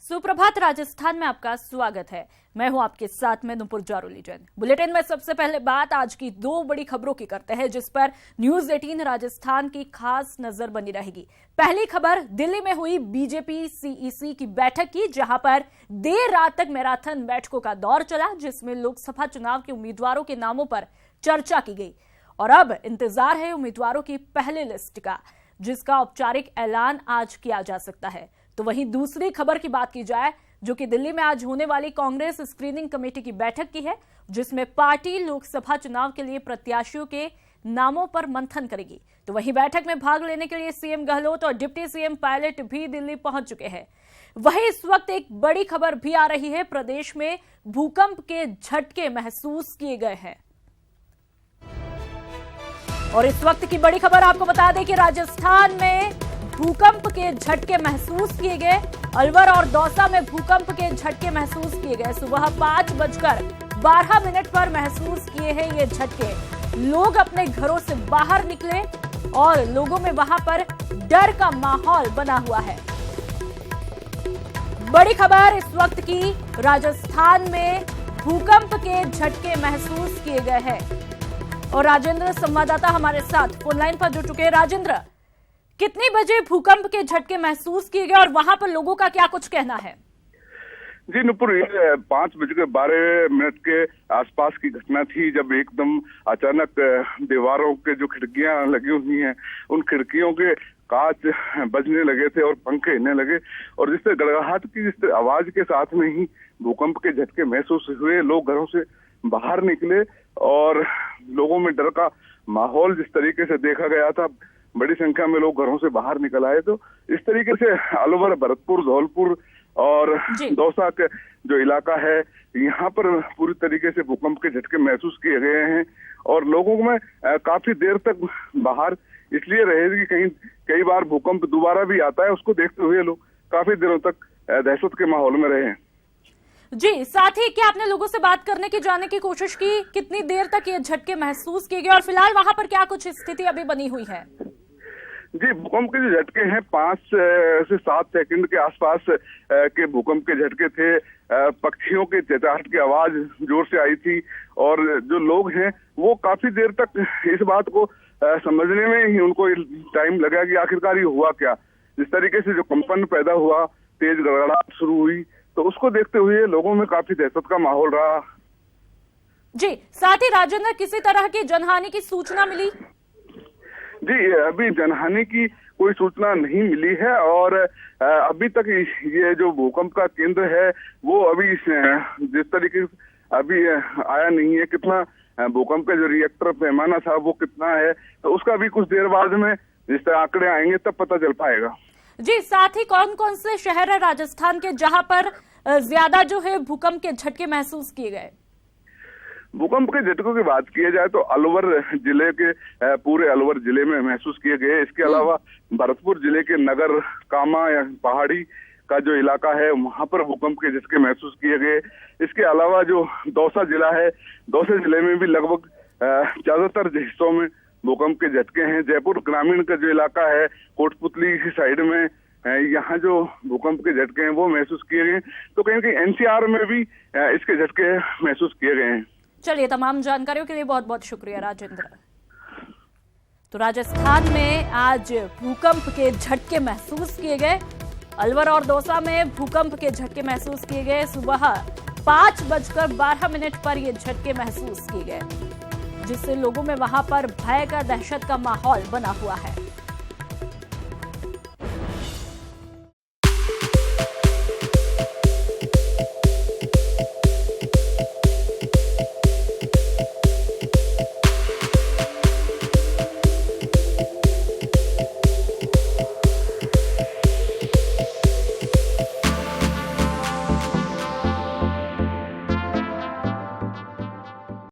सुप्रभात। राजस्थान में आपका स्वागत है। मैं हूं आपके साथ में नुपुर जारोली जैन। बुलेटिन में सबसे पहले बात आज की दो बड़ी खबरों की करते हैं, जिस पर न्यूज 18 राजस्थान की खास नजर बनी रहेगी। पहली खबर दिल्ली में हुई बीजेपी सीईसी की बैठक की, जहां पर देर रात तक मैराथन बैठकों का दौर चला, जिसमें लोकसभा चुनाव के उम्मीदवारों के नामों पर चर्चा की गई। और अब इंतजार है उम्मीदवारों की पहली लिस्ट का, जिसका औपचारिक ऐलान आज किया जा सकता है। तो वहीं दूसरी खबर की बात की जाए, जो कि दिल्ली में आज होने वाली कांग्रेस स्क्रीनिंग कमेटी की बैठक की है, जिसमें पार्टी लोकसभा चुनाव के लिए प्रत्याशियों के नामों पर मंथन करेगी। तो वहीं बैठक में भाग लेने के लिए सीएम गहलोत और डिप्टी सीएम पायलट भी दिल्ली पहुंच चुके हैं। वहीं इस वक्त एक बड़ी खबर भी आ रही है, प्रदेश में भूकंप के झटके महसूस किए गए हैं। और इस वक्त की बड़ी खबर आपको बता दें कि राजस्थान में भूकंप के झटके महसूस किए गए। अलवर और दौसा में भूकंप के झटके महसूस किए गए। सुबह 5:12 पर महसूस किए हैं ये झटके। लोग अपने घरों से बाहर निकले और लोगों में वहां पर डर का माहौल बना हुआ है। बड़ी खबर इस वक्त की, राजस्थान में भूकंप के झटके महसूस किए गए हैं। और राजेंद्र संवाददाता हमारे साथ फोन लाइन पर जुड़ चुके हैं। राजेंद्र, कितने बजे भूकंप के झटके महसूस किए गए और वहां पर लोगों का क्या कुछ कहना है? जी नुपुर, ये 5:12 के आसपास की घटना थी, जब एकदम अचानक दीवारों के जो खिड़कियां लगी हुई हैं, उन खिड़कियों के कांच बजने लगे थे और पंखे हिलने लगे। और जिससे गड़गड़ाहट की जिस आवाज के साथ में ही भूकंप के झटके महसूस हुए। लोग घरों से बाहर निकले और लोगों में डर का माहौल जिस तरीके से देखा गया था, बड़ी संख्या में लोग घरों से बाहर निकल आए। तो इस तरीके से अलवर, भरतपुर, धौलपुर और दौसा के जो इलाका है, यहाँ पर पूरी तरीके से भूकंप के झटके महसूस किए गए हैं। और लोगों में काफी देर तक बाहर इसलिए रहे कि कई बार भूकंप दोबारा भी आता है, उसको देखते हुए लोग काफी दिनों तक दहशत के माहौल में रहे हैं। जी, साथ ही क्या आपने लोगों से बात करने की, जानने की कोशिश की कितनी देर तक ये झटके महसूस किए गए और फिलहाल वहां पर क्या कुछ स्थिति अभी बनी हुई है? जी, भूकंप के जो झटके हैं 5 से 7 सेकंड के आसपास के भूकंप के झटके थे। पक्षियों के चहचहाट की आवाज जोर से आई थी और जो लोग हैं वो काफी देर तक इस बात को समझने में ही उनको टाइम लगा कि आखिरकार ये हुआ क्या। जिस तरीके से जो कंपन पैदा हुआ, तेज गड़गड़ाहट शुरू हुई, तो उसको देखते हुए लोगों में काफी दहशत का माहौल रहा। जी, साथ ही राजेंद्र, किसी तरह की जनहानि की सूचना मिली? जी, अभी जनहानि की कोई सूचना नहीं मिली है और अभी तक ये जो भूकंप का केंद्र है वो अभी जिस तरीके से अभी आया नहीं है। कितना भूकंप का जो रिएक्टर पैमाना था वो कितना है, तो उसका भी कुछ देर बाद में जिस तरह आंकड़े आएंगे तब पता चल पाएगा। जी, साथ ही कौन कौन से शहर है राजस्थान के जहां पर ज्यादा जो है भूकंप के झटके महसूस किए गए? भूकंप के झटकों की बात की जाए तो अलवर जिले के पूरे अलवर जिले में महसूस किए गए। इसके अलावा भरतपुर जिले के नगर कामा या पहाड़ी का जो इलाका है, वहां पर भूकंप के झटके महसूस किए गए। इसके अलावा जो दौसा जिला है, दौसा जिले में भी लगभग ज्यादातर हिस्सों में भूकंप के झटके हैं। जयपुर ग्रामीण का जो इलाका है, कोटपुतली की साइड में, यहाँ जो भूकंप के झटके हैं वो महसूस किए गए। तो कहीं कहीं एनसीआर में भी इसके झटके महसूस किए गए हैं। चलिए, तमाम जानकारियों के लिए बहुत बहुत शुक्रिया राजेंद्र। तो राजस्थान में आज भूकंप के झटके महसूस किए गए। अलवर और दौसा में भूकंप के झटके महसूस किए गए। सुबह 5:12 पर ये झटके महसूस किए गए, जिससे लोगों में वहां पर भय का, दहशत का माहौल बना हुआ है।